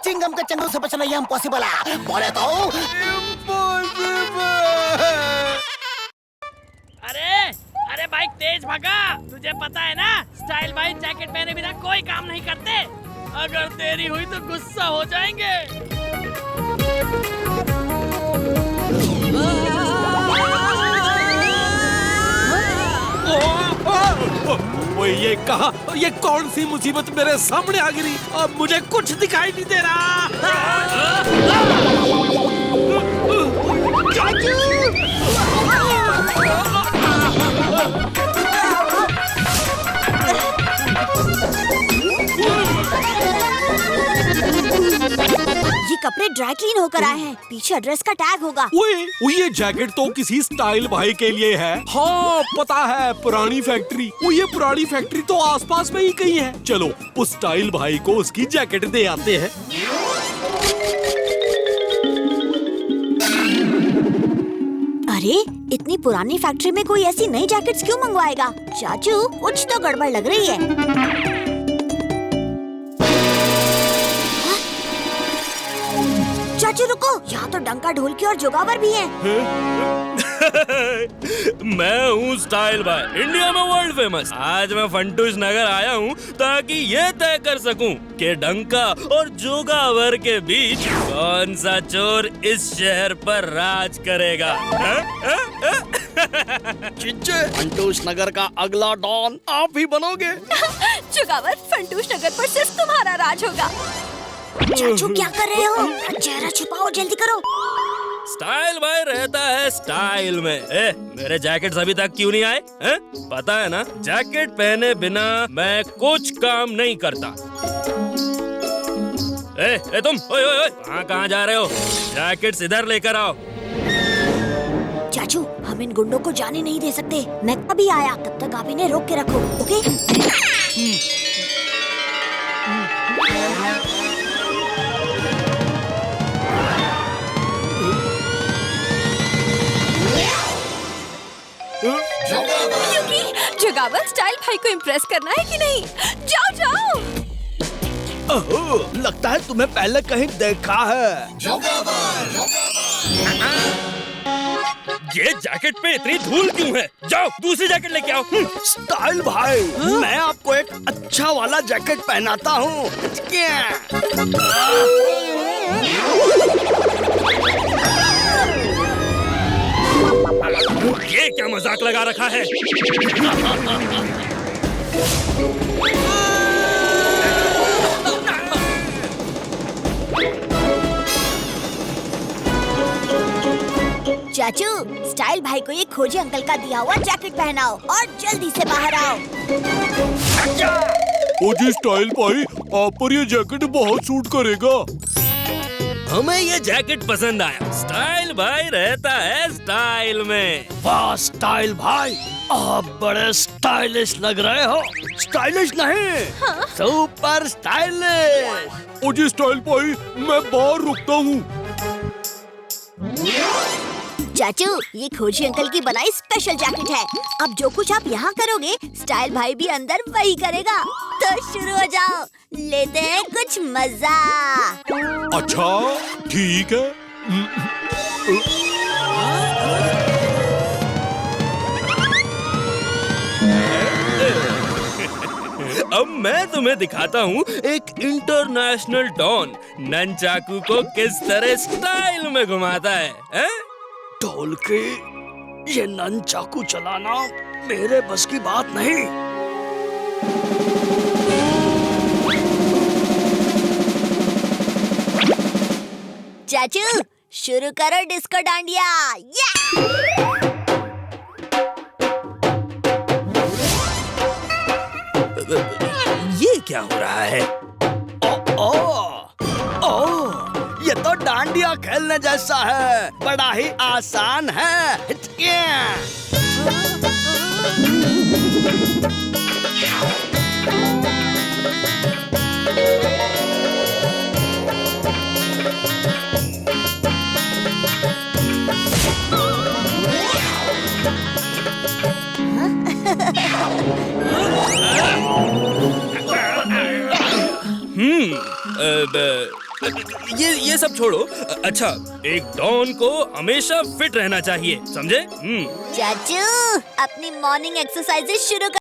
चिंगम के चंगल से बचना ये इम्पॉसिबल है। बोले तो इम्पॉसिबल। अरे बाइक तेज भगा। तुझे पता है ना, स्टाइल भाई जैकेट पहने बिना कोई काम नहीं करते। अगर देरी हुई तो गुस्सा हो जाएंगे। ये कहा, ये कौन सी मुसीबत मेरे सामने आ गिरी? अब मुझे कुछ दिखाई नहीं दे रहा। ये कपड़े ड्राई क्लीन होकर आए हैं। पीछे एड्रेस का टैग होगा। ओए, ये जैकेट तो किसी स्टाइल भाई के लिए है। हाँ पता है, पुरानी फैक्ट्री। ये पुरानी फैक्ट्री तो आसपास में ही कहीं है। चलो उस स्टाइल भाई को उसकी जैकेट दे आते हैं। अरे इतनी पुरानी फैक्ट्री में कोई ऐसी नई जैकेट्स क्यों मंगवाएगा? चाचू कुछ तो गड़बड़ लग रही है। चाचू रुको, यहाँ तो डंका ढोलकी और जोगावर भी हैं। मैं हूँ स्टाइल भाई, इंडिया में वर्ल्ड फेमस। आज मैं फंटूश नगर आया हूँ ताकि ये तय कर सकूं कि डंका और जोगावर के बीच कौन सा चोर इस शहर पर राज करेगा। चिच्चे, फंटूश नगर का अगला डॉन आप ही बनोगे। जोगावर, फंटूश नगर पर सिर्फ तुम्हारा राज होगा। चाचू क्या कर रहे हो? चेहरा छुपाओ, जल्दी करो। स्टाइल भाई रहता है स्टाइल में। मेरे जैकेट अभी तक क्यों नहीं आए? पता है ना, जैकेट पहने बिना मैं कुछ काम नहीं करता। तुम ओए कहाँ जा रहे हो? जैकेट इधर लेकर आओ। चाचू हम इन गुंडों को जाने नहीं दे सकते। मैं अभी आया, तब तक आप इन्हें रोक के रखो, ओके? जोगावर, स्टाइल भाई को इम्प्रेस करना है कि नहीं? जाओ जाओ। ओह, लगता है तुम्हें पहले कहीं देखा है। ये जैकेट पे इतनी धूल क्यों है? जाओ दूसरी जैकेट लेके आओ। स्टाइल भाई, मैं आपको एक अच्छा वाला जैकेट पहनाता हूँ। ये क्या मजाक लगा रखा है? चाचू, स्टाइल भाई को ये खोजी अंकल का दिया हुआ जैकेट पहनाओ और जल्दी से बाहर आओ। ओ जी स्टाइल भाई, आप पर ये जैकेट बहुत सूट करेगा। हमें ये जैकेट पसंद आया। स्टाइल भाई रहता है स्टाइल में। वाह स्टाइल भाई, आप बड़े स्टाइलिश लग रहे हो। स्टाइलिश नहीं, सुपर स्टाइलिश। ओ जी स्टाइल भाई, मैं बाहर रुकता हूँ। चाचू, ये खोजी अंकल की बनाई स्पेशल जैकेट है। अब जो कुछ आप यहाँ करोगे, स्टाइल भाई भी अंदर वही करेगा। तो शुरू हो जाओ, लेते हैं कुछ मजा। अच्छा ठीक है। अब मैं तुम्हें दिखाता हूँ एक इंटरनेशनल डॉन ननचाकू को किस तरह स्टाइल में घुमाता है? ढोलकी, ये ननचाकू चलाना मेरे बस की बात नहीं। चाचू शुरू करो डिस्को डांडिया। ये क्या हो रहा है? ये तो डांडिया खेलने जैसा है, बड़ा ही आसान है। ये सब छोड़ो। अच्छा, एक डॉन को हमेशा फिट रहना चाहिए, समझे? चाचू अपनी मॉर्निंग एक्सरसाइजेस शुरू कर।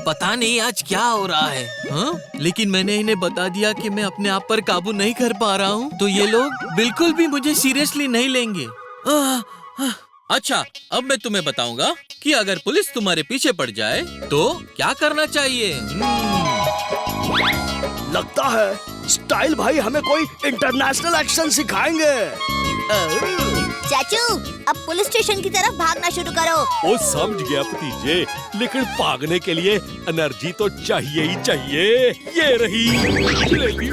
पता नहीं आज क्या हो रहा है। हाँ? लेकिन मैंने इन्हें बता दिया कि मैं अपने आप पर काबू नहीं कर पा रहा हूँ, तो ये लोग बिल्कुल भी मुझे सीरियसली नहीं लेंगे। अच्छा, अब मैं तुम्हें बताऊंगा कि अगर पुलिस तुम्हारे पीछे पड़ जाए तो क्या करना चाहिए। लगता है स्टाइल भाई हमें कोई इंटरनेशनल एक्शन सिखाएंगे। चाचू अब पुलिस स्टेशन की तरफ भागना शुरू करो। वो समझ गया भतीजे, लेकिन भागने के लिए एनर्जी तो चाहिए ही चाहिए। ये रही जलेबी।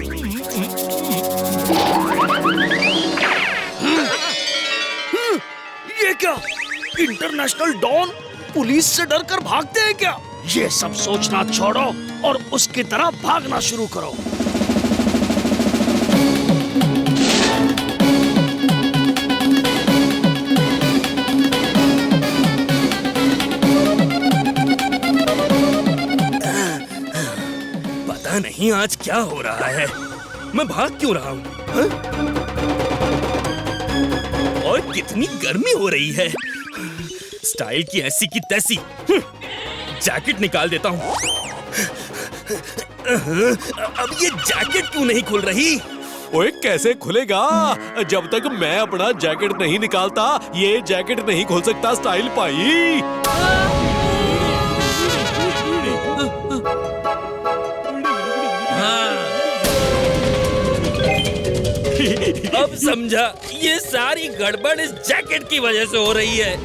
ये क्या, इंटरनेशनल डॉन पुलिस से डर कर भागते हैं क्या? ये सब सोचना छोड़ो और उसकी तरह भागना शुरू करो। पता नहीं आज क्या हो रहा है, मैं भाग क्यों रहा हूँ? और कितनी गर्मी हो रही है। स्टाइल की ऐसी की तैसी। जैकेट निकाल देता हूँ। अब ये जैकेट क्यों नहीं खुल रही? ओए कैसे खुलेगा? जब तक मैं अपना जैकेट नहीं निकालता ये जैकेट नहीं खोल सकता स्टाइल भाई। अब समझा, ये सारी गड़बड़ इस जैकेट की वजह से हो रही है।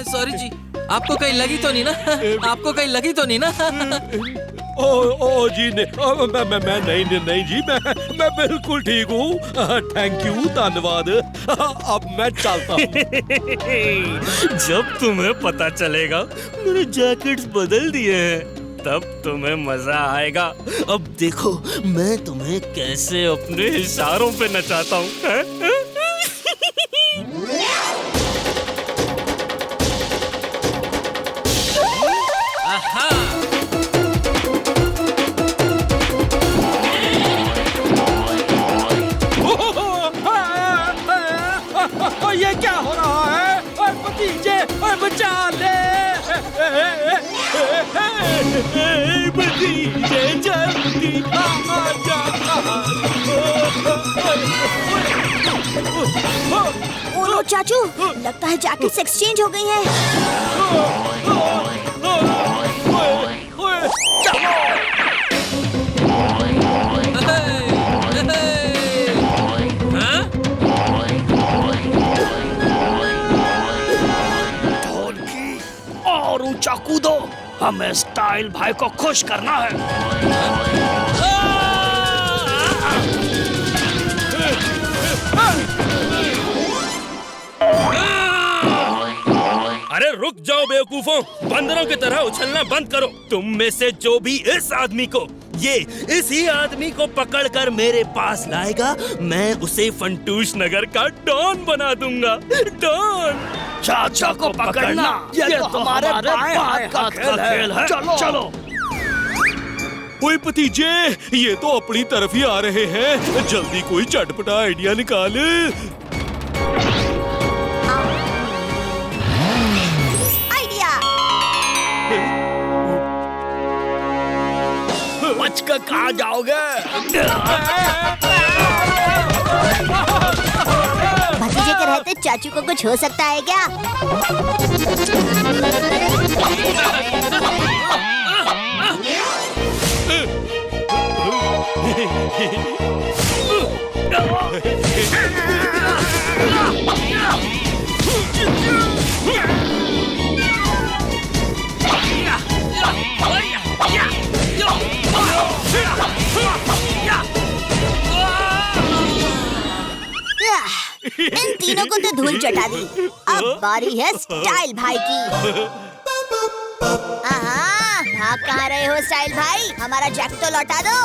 सॉरी जी, आपको कहीं लगी तो नहीं ना? आपको कहीं लगी तो नहीं ना? ओ जी मैं नहीं जी, मैं बिल्कुल ठीक हूँ। थैंक यू, धन्यवाद। अब मैं चलता हूँ। जब तुम्हें पता चलेगा मैंने जैकेट्स बदल दिए हैं तब तुम्हें मजा आएगा। अब देखो मैं तुम्हें कैसे अपने इशारों पे नचाता हूँ। ये क्या हो रहा है? भतीजे बचा ले। भतीजे जल्दी आ जा। ओह चाचू, लगता है जैकेट्स एक्सचेंज हो गई हैं। और ऊंचा कूदो, हमें स्टाइल भाई को खुश करना है। अरे रुक जाओ बेवकूफों, बंदरों की तरह उछलना बंद करो। तुम में से जो भी इस आदमी को, इसी आदमी को पकड़कर मेरे पास लाएगा, मैं उसे फंटूश नगर का डॉन बना दूंगा। डॉन। चाचा को पकड़ना ये तो हमारे बाएं हाथ का खेल है। चलो। ओए भतीजे, ये तो अपनी तरफ ही आ रहे हैं। जल्दी कोई चटपटा आइडिया निकाल। आइडिया। बचकर कहाँ जाओगे? भतीजे के रहते चाचू को कुछ हो सकता है क्या? तीनों को तो धूल चटा दी। अब बारी है स्टाइल भाई की। भाग कहाँ रहे हो स्टाइल भाई? हमारा जैक तो लौटा दो।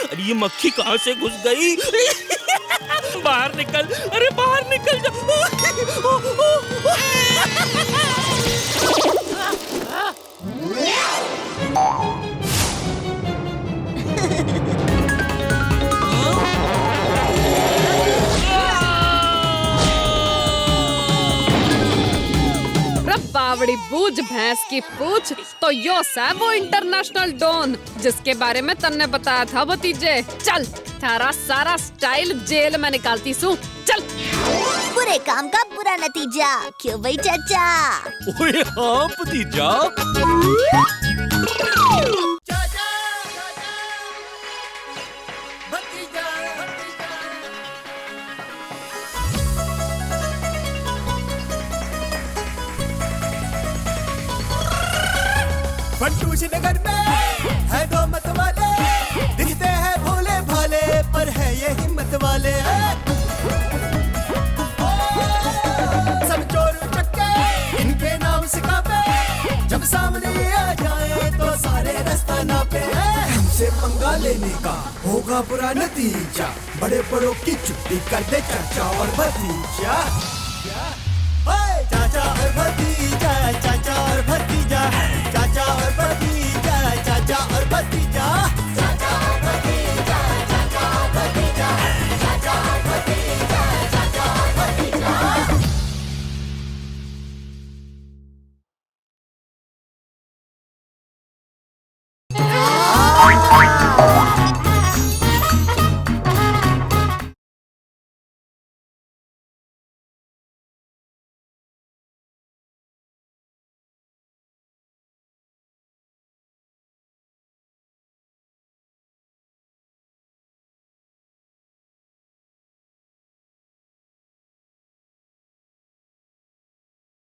अरे ये मक्खी कहाँ से घुस गई? बाहर निकल, अरे बाहर निकल जा। बावड़ी बूझ भैंस की पूछ, तो यो है वो इंटरनेशनल डॉन जिसके बारे में तन्ने बताया था भतीजे। चल थारा सारा स्टाइल जेल में निकालती सू। चल। बुरे काम का बुरा नतीजा, क्यों भाई चाचा? ओए हाँ भतीजा। फंटूश नगर में है दो मत वाले, दिखते हैं भोले भाले पर है ये हिम्मत वाले। सब चोर चक्के इनके नाम सिखावे, जब सामने आ जाए तो सारे रास्ता नापे। हमसे पंगा लेने का होगा बुरा नतीजा, बड़े बड़ों की छुट्टी कर दे चाचा और भतीजा। चाचा और भतीजा, चाचा और भतीजा, चाचा और भतीजा, चाचा और भतीजा।